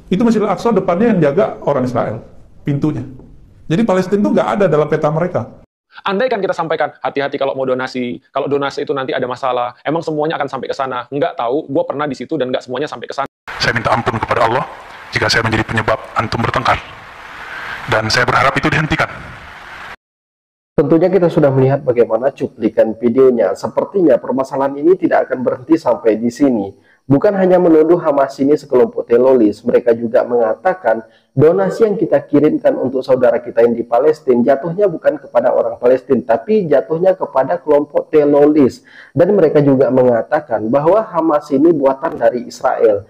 Itu Masjidil Aqsa depannya yang jaga orang Israel, pintunya. Jadi Palestina itu nggak ada dalam peta mereka. Andai kan kita sampaikan, hati-hati kalau mau donasi, kalau donasi itu nanti ada masalah, emang semuanya akan sampai ke sana. Nggak tahu, gue pernah di situ dan nggak semuanya sampai ke sana. Saya minta ampun kepada Allah jika saya menjadi penyebab antum bertengkar. Dan saya berharap itu dihentikan. Tentunya kita sudah melihat bagaimana cuplikan videonya. Sepertinya permasalahan ini tidak akan berhenti sampai di sini. Bukan hanya menuduh Hamas ini sekelompok teroris, mereka juga mengatakan donasi yang kita kirimkan untuk saudara kita yang di Palestina jatuhnya bukan kepada orang Palestina, tapi jatuhnya kepada kelompok teroris. Dan mereka juga mengatakan bahwa Hamas ini buatan dari Israel.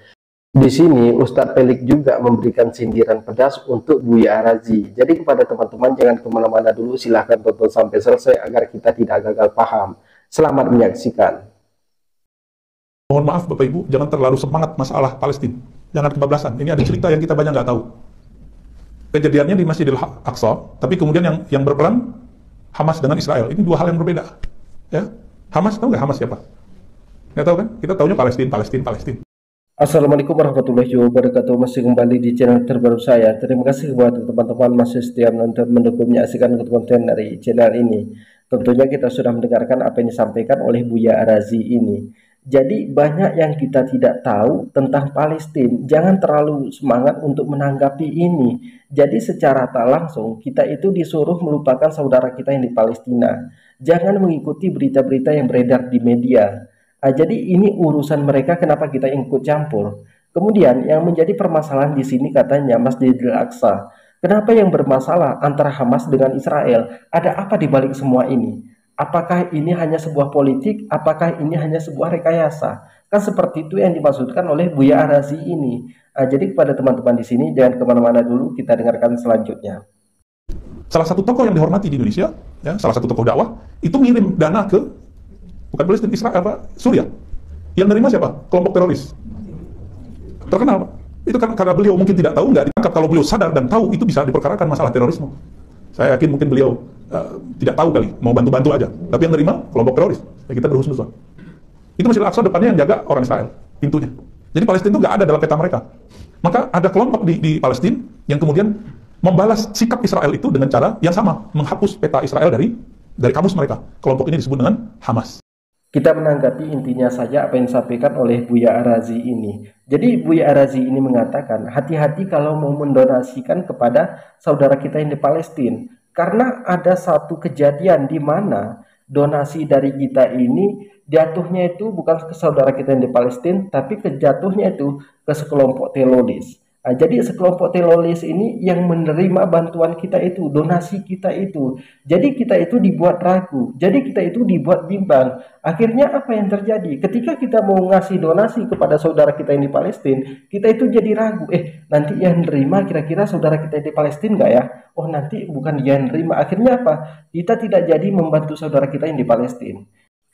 Di sini Ustadz Pelik juga memberikan sindiran pedas untuk Buya Arazi. Jadi kepada teman-teman jangan kemana-mana dulu, silahkan tonton sampai selesai agar kita tidak gagal paham. Selamat menyaksikan. Mohon maaf Bapak Ibu, jangan terlalu semangat masalah Palestina. Jangan kebablasan. Ini ada cerita yang kita banyak nggak tahu. Kejadiannya di Masjidil Aqsa, tapi kemudian yang berperang Hamas dengan Israel. Ini dua hal yang berbeda. Ya, Hamas, tahu nggak Hamas siapa? Nggak tahu kan? Kita tahunya Palestina. Assalamualaikum warahmatullahi wabarakatuh. Masih kembali di channel terbaru saya. Terima kasih buat teman-teman masih setia menonton, mendukung, menyaksikan konten dari channel ini. Tentunya kita sudah mendengarkan apa yang disampaikan oleh Buya Arazi ini. Jadi banyak yang kita tidak tahu tentang Palestina. Jangan terlalu semangat untuk menanggapi ini. Jadi secara tak langsung kita itu disuruh melupakan saudara kita yang di Palestina. Jangan mengikuti berita-berita yang beredar di media. Jadi ini urusan mereka, kenapa kita ikut campur? Kemudian yang menjadi permasalahan di sini katanya Masjidil Aqsa. Kenapa yang bermasalah antara Hamas dengan Israel? Ada apa di balik semua ini? Apakah ini hanya sebuah politik? Apakah ini hanya sebuah rekayasa? Kan seperti itu yang dimaksudkan oleh Buya Arazi ini. Jadi kepada teman-teman di sini jangan kemana-mana dulu, kita dengarkan selanjutnya. Salah satu tokoh yang dihormati di Indonesia, ya, salah satu tokoh dakwah, itu ngirim dana ke bukan Palestina, Israel, Suriah. Yang nerima siapa? Kelompok teroris. Terkenal, Pak. Itu kan karena beliau mungkin tidak tahu, nggak ditangkap. Kalau beliau sadar dan tahu, itu bisa diperkarakan masalah terorisme. Saya yakin mungkin beliau tidak tahu kali, mau bantu-bantu aja. Tapi yang nerima kelompok teroris. Ya, kita berhusnuzon. Itu Masjidil Aqsa depannya yang jaga orang Israel, pintunya. Jadi Palestina itu nggak ada dalam peta mereka. Maka ada kelompok di Palestina yang kemudian membalas sikap Israel itu dengan cara yang sama, menghapus peta Israel dari kamus mereka. Kelompok ini disebut dengan Hamas. Kita menanggapi intinya saja apa yang disampaikan oleh Buya Arazi ini. Jadi Buya Arazi ini mengatakan hati-hati kalau mau mendonasikan kepada saudara kita yang di Palestina. Karena ada satu kejadian di mana donasi dari kita ini jatuhnya itu bukan ke saudara kita yang di Palestina, tapi kejatuhnya itu ke sekelompok teroris. Jadi sekelompok teroris ini yang menerima bantuan kita itu, donasi kita itu. Jadi kita itu dibuat ragu, jadi kita itu dibuat bimbang. Akhirnya apa yang terjadi? Ketika kita mau ngasih donasi kepada saudara kita yang di Palestina, kita itu jadi ragu. Nanti yang nerima kira-kira saudara kita di Palestina nggak ya? Oh nanti bukan dia yang nerima. Akhirnya apa? Kita tidak jadi membantu saudara kita yang di Palestina.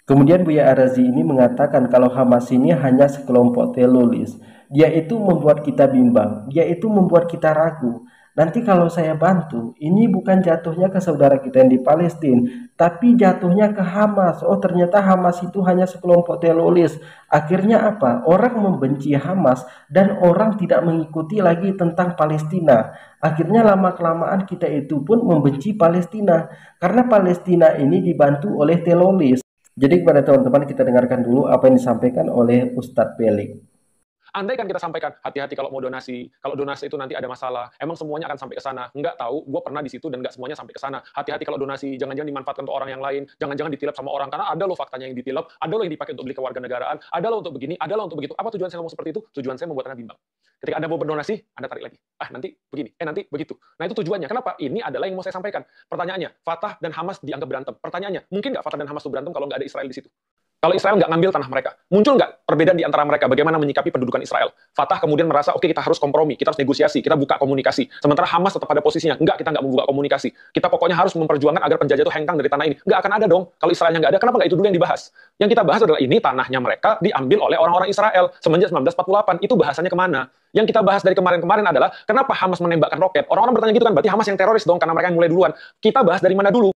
Kemudian Buya Arazi ini mengatakan kalau Hamas ini hanya sekelompok teroris. Dia itu membuat kita bimbang, dia itu membuat kita ragu. Nanti kalau saya bantu, ini bukan jatuhnya ke saudara kita yang di Palestina, tapi jatuhnya ke Hamas. Oh ternyata Hamas itu hanya sekelompok teroris. Akhirnya apa? Orang membenci Hamas dan orang tidak mengikuti lagi tentang Palestina. Akhirnya lama-kelamaan kita itu pun membenci Palestina, karena Palestina ini dibantu oleh teroris. Jadi kepada teman-teman kita dengarkan dulu apa yang disampaikan oleh Ustadz Pelik. Andai kan kita sampaikan, hati-hati kalau mau donasi, kalau donasi itu nanti ada masalah, emang semuanya akan sampai ke sana. Nggak tahu, gue pernah di situ dan nggak semuanya sampai ke sana. Hati-hati kalau donasi, jangan-jangan dimanfaatkan untuk orang yang lain, jangan-jangan ditilap sama orang, karena ada loh faktanya yang ditilap, ada loh yang dipakai untuk beli kewarganegaraan, ada loh untuk begini, ada loh untuk begitu. Apa tujuan saya ngomong seperti itu? Tujuan saya membuat Anda bimbang. Ketika Anda mau berdonasi, Anda tarik lagi. Nanti begini, nanti begitu. Nah itu tujuannya. Kenapa? Ini adalah yang mau saya sampaikan. Pertanyaannya, Fatah dan Hamas dianggap berantem. Pertanyaannya, mungkin nggak Fatah dan Hamas itu berantem kalau nggak ada Israel di situ? Kalau Israel nggak ngambil tanah mereka, muncul nggak perbedaan di antara mereka? Bagaimana menyikapi pendudukan Israel? Fatah kemudian merasa, oke, kita harus kompromi, kita harus negosiasi, kita buka komunikasi. Sementara Hamas tetap pada posisinya, enggak, kita nggak membuka komunikasi. Kita pokoknya harus memperjuangkan agar penjajah itu hengkang dari tanah ini. Nggak akan ada dong. Kalau Israelnya nggak ada, kenapa nggak itu dulu yang dibahas? Yang kita bahas adalah ini tanahnya mereka diambil oleh orang-orang Israel semenjak 1948. Itu bahasanya kemana? Yang kita bahas dari kemarin-kemarin adalah kenapa Hamas menembakkan roket? Orang-orang bertanya gitu kan, berarti Hamas yang teroris dong, karena mereka yang mulai duluan. Kita bahas dari mana dulu?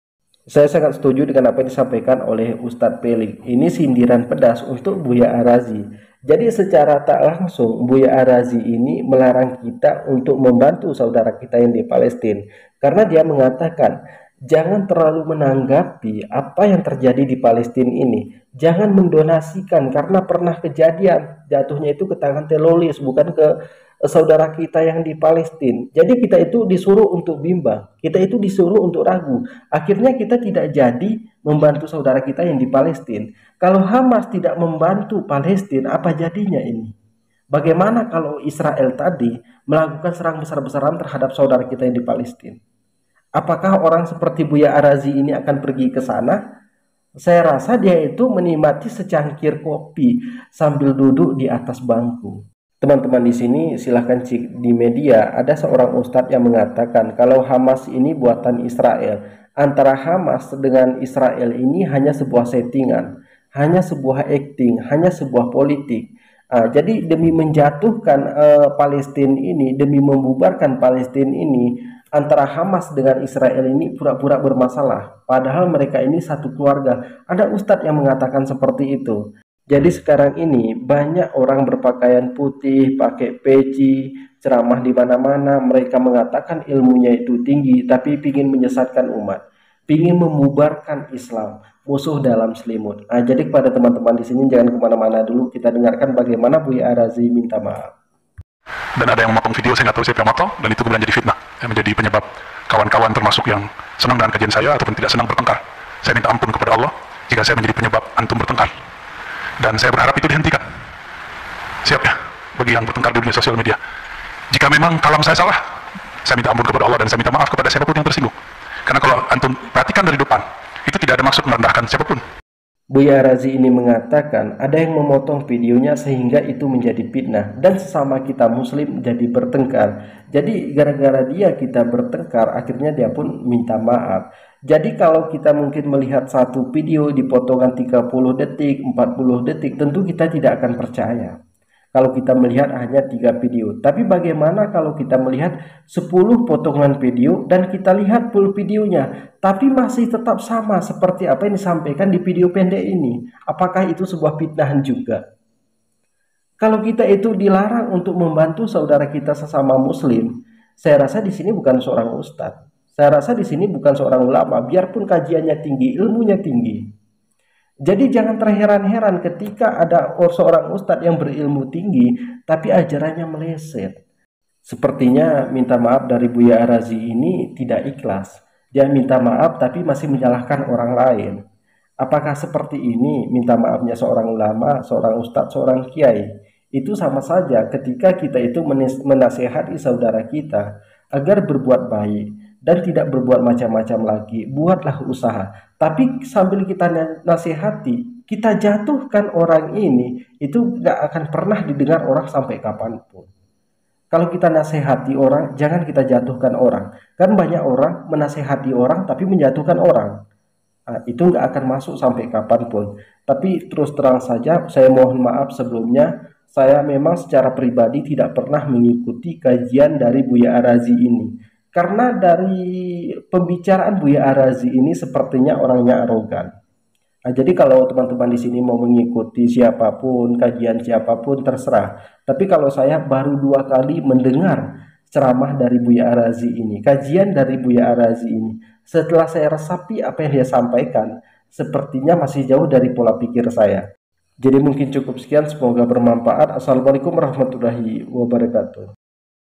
Saya sangat setuju dengan apa yang disampaikan oleh Ustadz Pelik. Ini sindiran pedas untuk Buya Arazi. Jadi secara tak langsung Buya Arazi ini melarang kita untuk membantu saudara kita yang di Palestina, karena dia mengatakan jangan terlalu menanggapi apa yang terjadi di Palestina ini, jangan mendonasikan karena pernah kejadian jatuhnya itu ke tangan teroris, bukan ke saudara kita yang di Palestina. Jadi kita itu disuruh untuk bimbang, kita itu disuruh untuk ragu. Akhirnya kita tidak jadi membantu saudara kita yang di Palestina. Kalau Hamas tidak membantu Palestina, apa jadinya ini? Bagaimana kalau Israel tadi melakukan serang besar-besaran terhadap saudara kita yang di Palestina? Apakah orang seperti Buya Arazi ini akan pergi ke sana? Saya rasa dia itu menikmati secangkir kopi sambil duduk di atas bangku. Teman-teman di sini silahkan cek di media, ada seorang ustadz yang mengatakan kalau Hamas ini buatan Israel. Antara Hamas dengan Israel ini hanya sebuah settingan, hanya sebuah acting, hanya sebuah politik. Jadi demi menjatuhkan Palestina ini, demi membubarkan Palestina ini, antara Hamas dengan Israel ini pura-pura bermasalah. Padahal mereka ini satu keluarga. Ada ustadz yang mengatakan seperti itu. Jadi sekarang ini banyak orang berpakaian putih, pakai peci, ceramah di mana-mana. Mereka mengatakan ilmunya itu tinggi, tapi ingin menyesatkan umat, ingin membubarkan Islam, musuh dalam selimut. Jadi kepada teman-teman di sini jangan kemana-mana dulu. Kita dengarkan bagaimana Buya Arazi minta maaf. Dan ada yang memotong video, saya nggak tahu siapa yang motong, dan itu kemudian jadi fitnah, yang menjadi penyebab kawan-kawan termasuk yang senang dengan kajian saya ataupun tidak senang bertengkar. Saya minta ampun kepada Allah jika saya menjadi penyebab antum bertengkar. Dan saya berharap itu dihentikan. Siap ya, bagi yang bertengkar di dunia sosial media. Jika memang kalam saya salah, saya minta ampun kepada Allah dan saya minta maaf kepada siapapun yang tersinggung. Karena kalau antum perhatikan dari depan, itu tidak ada maksud merendahkan siapapun. Buya Arazi ini mengatakan ada yang memotong videonya sehingga itu menjadi fitnah dan sesama kita muslim jadi bertengkar. Jadi gara-gara dia kita bertengkar, akhirnya dia pun minta maaf. Jadi kalau kita mungkin melihat satu video dipotongan 30 detik, 40 detik, tentu kita tidak akan percaya kalau kita melihat hanya 3 video. Tapi bagaimana kalau kita melihat 10 potongan video dan kita lihat full videonya, tapi masih tetap sama seperti apa yang disampaikan di video pendek ini? Apakah itu sebuah fitnahan juga? Kalau kita itu dilarang untuk membantu saudara kita sesama muslim, saya rasa di sini bukan seorang ustadz. Saya rasa di sini bukan seorang ulama, biarpun kajiannya tinggi, ilmunya tinggi. Jadi jangan terheran-heran ketika ada seorang ustadz yang berilmu tinggi tapi ajarannya meleset. Sepertinya minta maaf dari Buya Arazi ini tidak ikhlas. Dia minta maaf tapi masih menyalahkan orang lain. Apakah seperti ini minta maafnya seorang ulama, seorang ustadz, seorang kiai? Itu sama saja ketika kita itu menasehati saudara kita agar berbuat baik dan tidak berbuat macam-macam lagi. Buatlah usaha. Tapi sambil kita nasihati, kita jatuhkan orang ini, itu gak akan pernah didengar orang sampai kapanpun. Kalau kita nasihati orang, jangan kita jatuhkan orang. Kan banyak orang menasihati orang tapi menjatuhkan orang. Itu gak akan masuk sampai kapanpun. Tapi terus terang saja, saya mohon maaf sebelumnya, saya memang secara pribadi tidak pernah mengikuti kajian dari Buya Arazi ini. Karena dari pembicaraan Buya Arazi ini sepertinya orangnya arogan. Jadi kalau teman-teman di sini mau mengikuti siapapun, kajian siapapun terserah. Tapi kalau saya baru 2 kali mendengar ceramah dari Buya Arazi ini, kajian dari Buya Arazi ini, setelah saya resapi apa yang dia sampaikan, sepertinya masih jauh dari pola pikir saya. Jadi mungkin cukup sekian, semoga bermanfaat. Assalamualaikum warahmatullahi wabarakatuh.